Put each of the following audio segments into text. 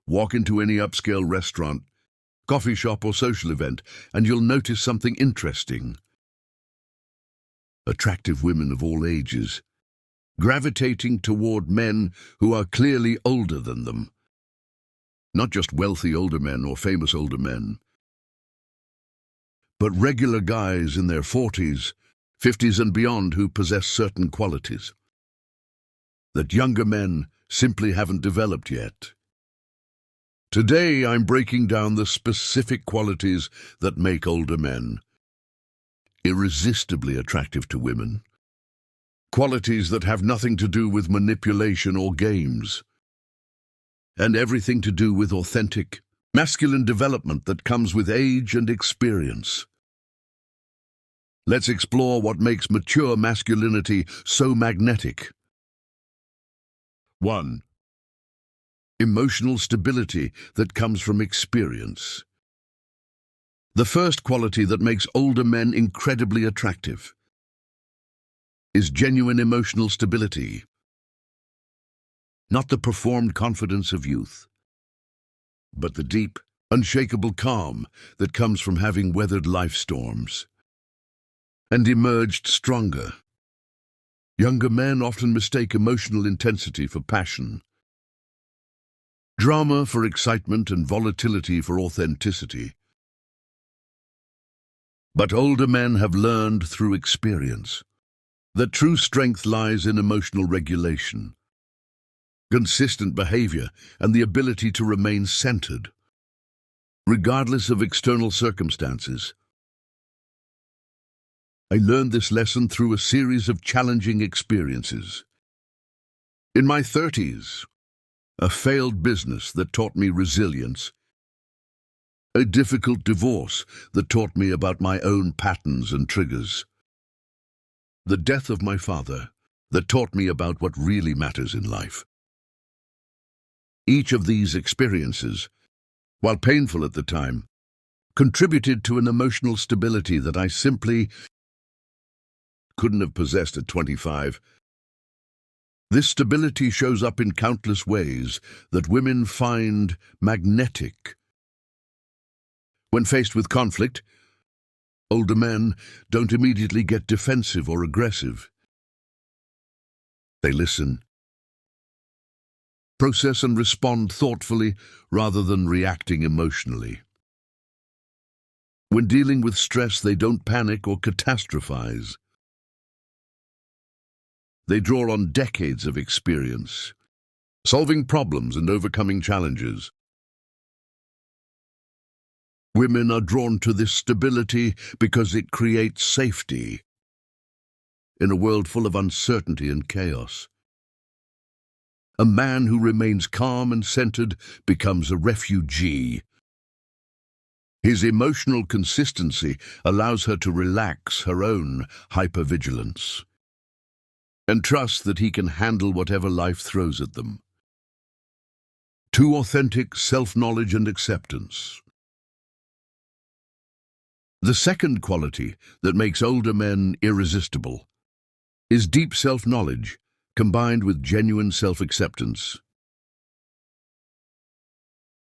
Walk into any upscale restaurant, coffee shop or social event, and you'll notice something interesting. Attractive women of all ages, gravitating toward men who are clearly older than them. Not just wealthy older men or famous older men, but regular guys in their 40s, 50s and beyond who possess certain qualities that younger men simply haven't developed yet. Today, I'm breaking down the specific qualities that make older men irresistibly attractive to women. Qualities that have nothing to do with manipulation or games, and everything to do with authentic, masculine development that comes with age and experience. Let's explore what makes mature masculinity so magnetic. 1. Emotional stability that comes from experience. The first quality that makes older men incredibly attractive is genuine emotional stability, not the performed confidence of youth, but the deep, unshakable calm that comes from having weathered life storms and emerged stronger. Younger men often mistake emotional intensity for passion, drama for excitement, and volatility for authenticity. But older men have learned through experience that true strength lies in emotional regulation, consistent behavior, and the ability to remain centered, regardless of external circumstances. I learned this lesson through a series of challenging experiences. In my 30s, a failed business that taught me resilience, a difficult divorce that taught me about my own patterns and triggers, the death of my father that taught me about what really matters in life. Each of these experiences, while painful at the time, contributed to an emotional stability that I simply couldn't have possessed at 25. This stability shows up in countless ways that women find magnetic. When faced with conflict, older men don't immediately get defensive or aggressive. They listen, process and respond thoughtfully rather than reacting emotionally. When dealing with stress, they don't panic or catastrophize. They draw on decades of experience, solving problems and overcoming challenges. Women are drawn to this stability because it creates safety in a world full of uncertainty and chaos. A man who remains calm and centered becomes a refugee. His emotional consistency allows her to relax her own hypervigilance and trust that he can handle whatever life throws at them. 2. Authentic self-knowledge and acceptance. The second quality that makes older men irresistible is deep self-knowledge combined with genuine self-acceptance.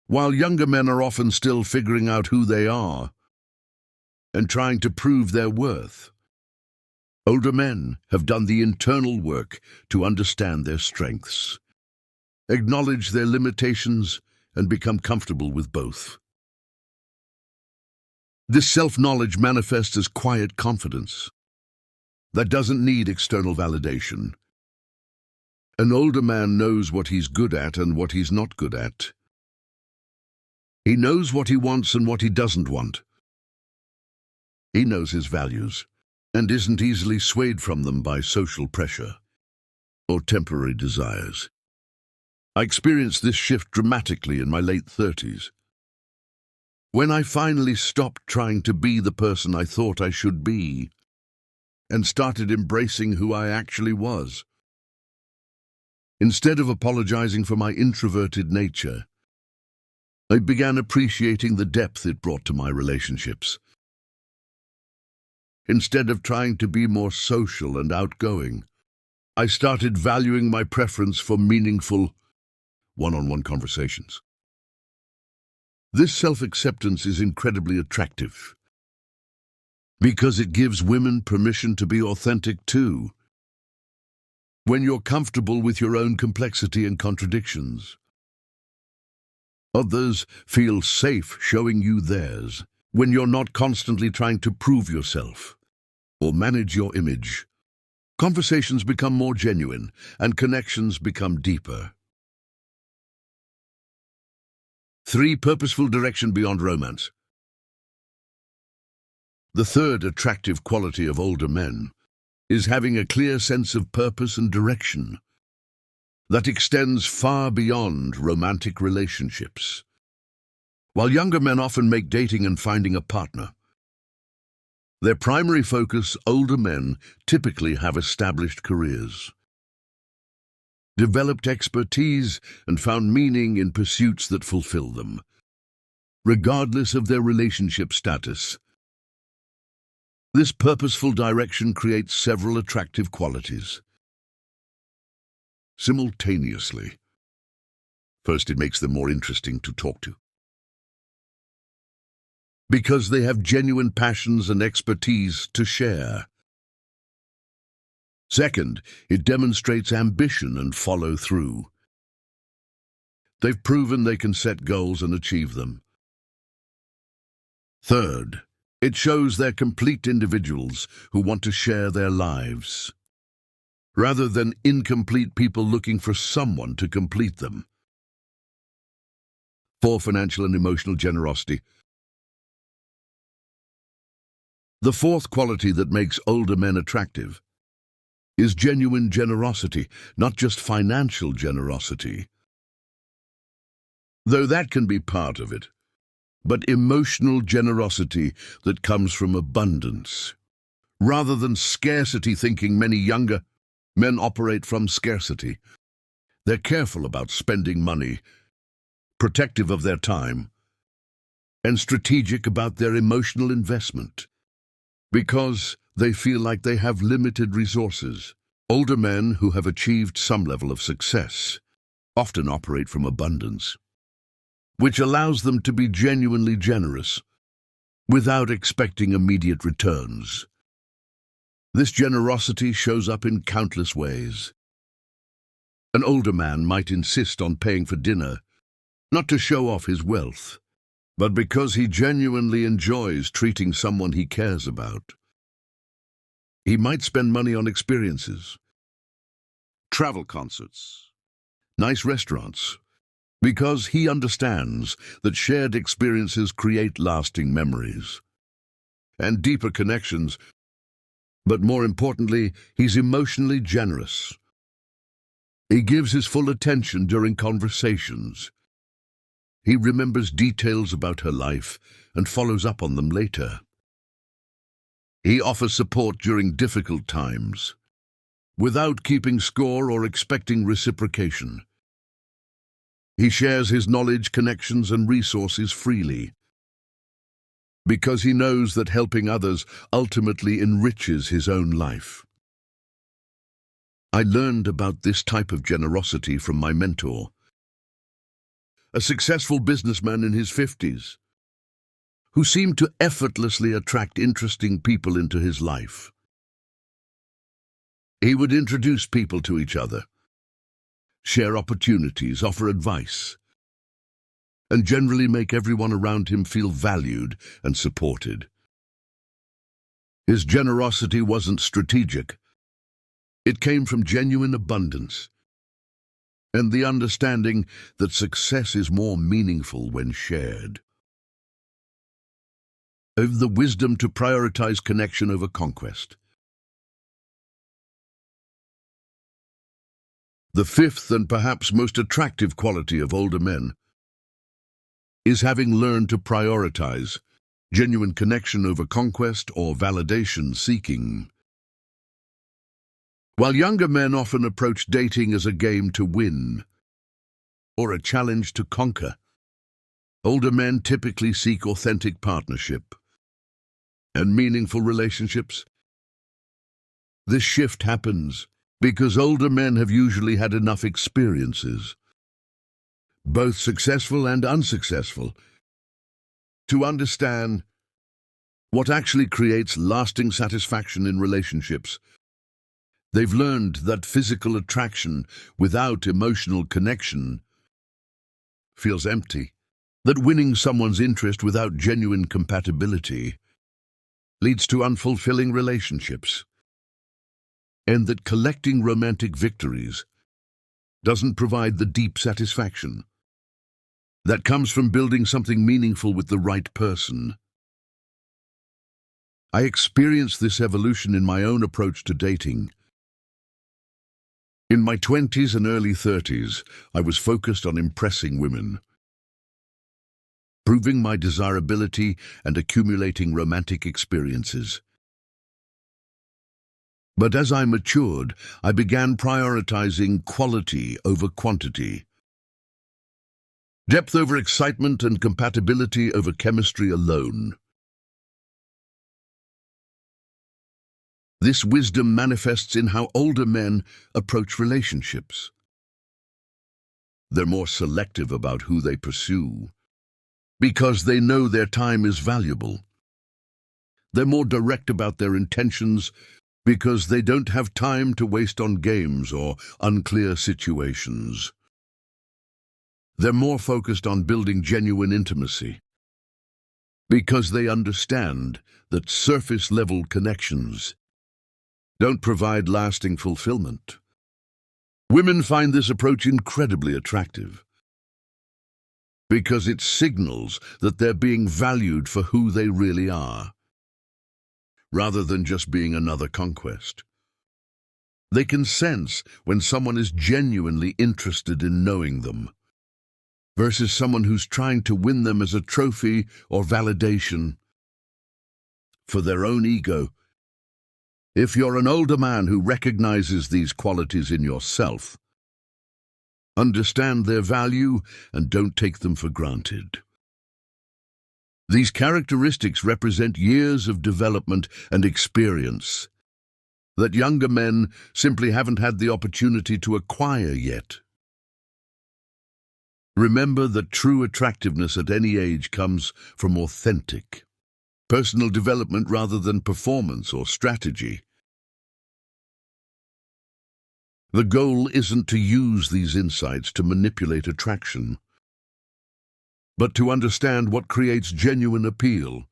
While younger men are often still figuring out who they are and trying to prove their worth, older men have done the internal work to understand their strengths, acknowledge their limitations, and become comfortable with both. This self-knowledge manifests as quiet confidence that doesn't need external validation. An older man knows what he's good at and what he's not good at. He knows what he wants and what he doesn't want. He knows his values and isn't easily swayed from them by social pressure or temporary desires. I experienced this shift dramatically in my late 30s. When I finally stopped trying to be the person I thought I should be and started embracing who I actually was. Instead of apologizing for my introverted nature, I began appreciating the depth it brought to my relationships. Instead of trying to be more social and outgoing, I started valuing my preference for meaningful one-on-one conversations. This self-acceptance is incredibly attractive because it gives women permission to be authentic too. When you're comfortable with your own complexity and contradictions, others feel safe showing you theirs. When you're not constantly trying to prove yourself or manage your image, conversations become more genuine and connections become deeper. 3. Purposeful direction beyond romance. The third attractive quality of older men is having a clear sense of purpose and direction that extends far beyond romantic relationships. While younger men often make dating and finding a partner their primary focus, older men typically have established careers, developed expertise, and found meaning in pursuits that fulfill them, regardless of their relationship status. This purposeful direction creates several attractive qualities simultaneously. First, it makes them more interesting to talk to, because they have genuine passions and expertise to share. Second, it demonstrates ambition and follow-through. They've proven they can set goals and achieve them. Third, it shows they're complete individuals who want to share their lives, rather than incomplete people looking for someone to complete them. 4. Financial and emotional generosity. The fourth quality that makes older men attractive is genuine generosity, not just financial generosity, though that can be part of it, but emotional generosity that comes from abundance. Rather than scarcity thinking, many younger men operate from scarcity. They're careful about spending money, protective of their time, and strategic about their emotional investment, because they feel like they have limited resources. Older men who have achieved some level of success often operate from abundance, which allows them to be genuinely generous without expecting immediate returns. This generosity shows up in countless ways. An older man might insist on paying for dinner, not to show off his wealth, but because he genuinely enjoys treating someone he cares about. He might spend money on experiences, travel, concerts, nice restaurants, because he understands that shared experiences create lasting memories and deeper connections. But more importantly, he's emotionally generous. He gives his full attention during conversations. He remembers details about her life and follows up on them later. He offers support during difficult times, without keeping score or expecting reciprocation. He shares his knowledge, connections, and resources freely, because he knows that helping others ultimately enriches his own life. I learned about this type of generosity from my mentor, a successful businessman in his 50s, who seemed to effortlessly attract interesting people into his life. He would introduce people to each other, share opportunities, offer advice, and generally make everyone around him feel valued and supported. His generosity wasn't strategic. It came from genuine abundance and the understanding that success is more meaningful when shared. Of the wisdom to prioritize connection over conquest. The fifth and perhaps most attractive quality of older men is having learned to prioritize genuine connection over conquest or validation seeking. While younger men often approach dating as a game to win or a challenge to conquer, older men typically seek authentic partnership and meaningful relationships. This shift happens because older men have usually had enough experiences, both successful and unsuccessful, To understand what actually creates lasting satisfaction in relationships, they've learned that physical attraction without emotional connection feels empty, that winning someone's interest without genuine compatibility leads to unfulfilling relationships, and that collecting romantic victories doesn't provide the deep satisfaction that comes from building something meaningful with the right person. I experienced this evolution in my own approach to dating. In my 20s and early 30s, I was focused on impressing women, proving my desirability and accumulating romantic experiences. But as I matured, I began prioritizing quality over quantity, depth over excitement, and compatibility over chemistry alone. This wisdom manifests in how older men approach relationships. They're more selective about who they pursue, because they know their time is valuable. They're more direct about their intentions, because they don't have time to waste on games or unclear situations. They're more focused on building genuine intimacy, because they understand that surface-level connections don't provide lasting fulfillment. Women find this approach incredibly attractive, because it signals that they're being valued for who they really are, rather than just being another conquest. They can sense when someone is genuinely interested in knowing them, versus someone who's trying to win them as a trophy or validation for their own ego. If you're an older man who recognizes these qualities in yourself, understand their value and don't take them for granted. These characteristics represent years of development and experience that younger men simply haven't had the opportunity to acquire yet. Remember that true attractiveness at any age comes from authentic, personal development rather than performance or strategy. The goal isn't to use these insights to manipulate attraction, but to understand what creates genuine appeal,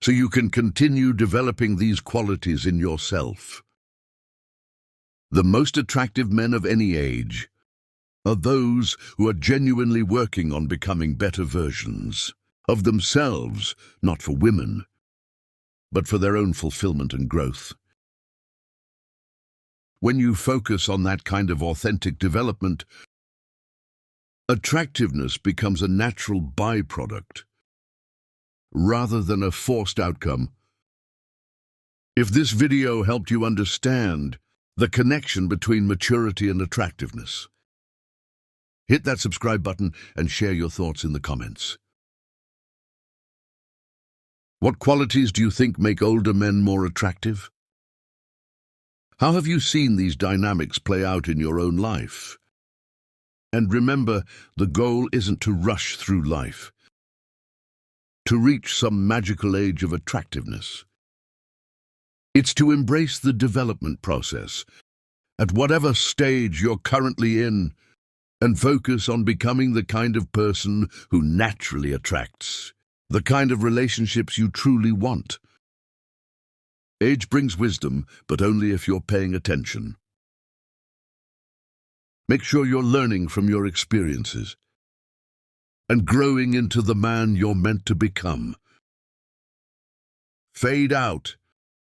so you can continue developing these qualities in yourself. The most attractive men of any age are those who are genuinely working on becoming better versions of themselves, not for women, but for their own fulfillment and growth. When you focus on that kind of authentic development, attractiveness becomes a natural byproduct rather than a forced outcome. If this video helped you understand the connection between maturity and attractiveness, hit that subscribe button and share your thoughts in the comments. What qualities do you think make older men more attractive? How have you seen these dynamics play out in your own life? And remember, the goal isn't to rush through life, to reach some magical age of attractiveness. It's to embrace the development process, at whatever stage you're currently in, and focus on becoming the kind of person who naturally attracts, the kind of relationships you truly want. Age brings wisdom, but only if you're paying attention. Make sure you're learning from your experiences and growing into the man you're meant to become. Fade out.